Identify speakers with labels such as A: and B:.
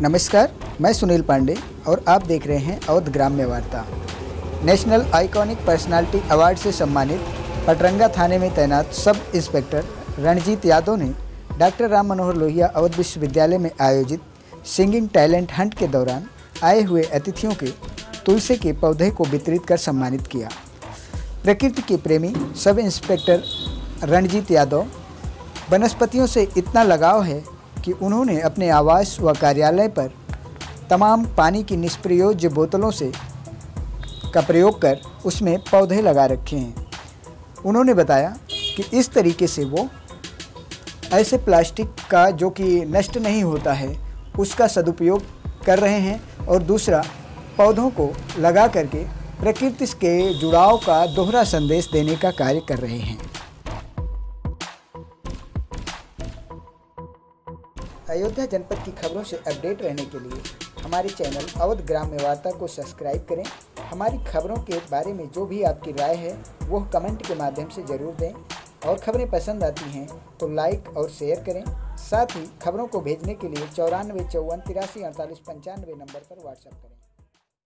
A: नमस्कार, मैं सुनील पांडे और आप देख रहे हैं अवध ग्राम्य वार्ता। नेशनल आइकॉनिक पर्सनालिटी अवार्ड से सम्मानित पटरंगा थाने में तैनात सब इंस्पेक्टर रणजीत यादव ने डॉक्टर राम मनोहर लोहिया अवध विश्वविद्यालय में आयोजित सिंगिंग टैलेंट हंट के दौरान आए हुए अतिथियों के तुलसी के पौधे को वितरित कर सम्मानित किया। प्रकृति के प्रेमी सब इंस्पेक्टर रणजीत यादव वनस्पतियों से इतना लगाव है कि उन्होंने अपने आवास व कार्यालय पर तमाम पानी की निष्प्रयोज्य बोतलों से का प्रयोग कर उसमें पौधे लगा रखे हैं। उन्होंने बताया कि इस तरीके से वो ऐसे प्लास्टिक का जो कि नष्ट नहीं होता है उसका सदुपयोग कर रहे हैं और दूसरा पौधों को लगा करके प्रकृति के जुड़ाव का दोहरा संदेश देने का कार्य कर रहे हैं। अयोध्या जनपद की खबरों से अपडेट रहने के लिए हमारे चैनल अवध ग्राम्य वार्ता को सब्सक्राइब करें। हमारी खबरों के बारे में जो भी आपकी राय है वो कमेंट के माध्यम से ज़रूर दें और खबरें पसंद आती हैं तो लाइक और शेयर करें। साथ ही खबरों को भेजने के लिए 94 54 83 48 95 नंबर पर व्हाट्सएप करें।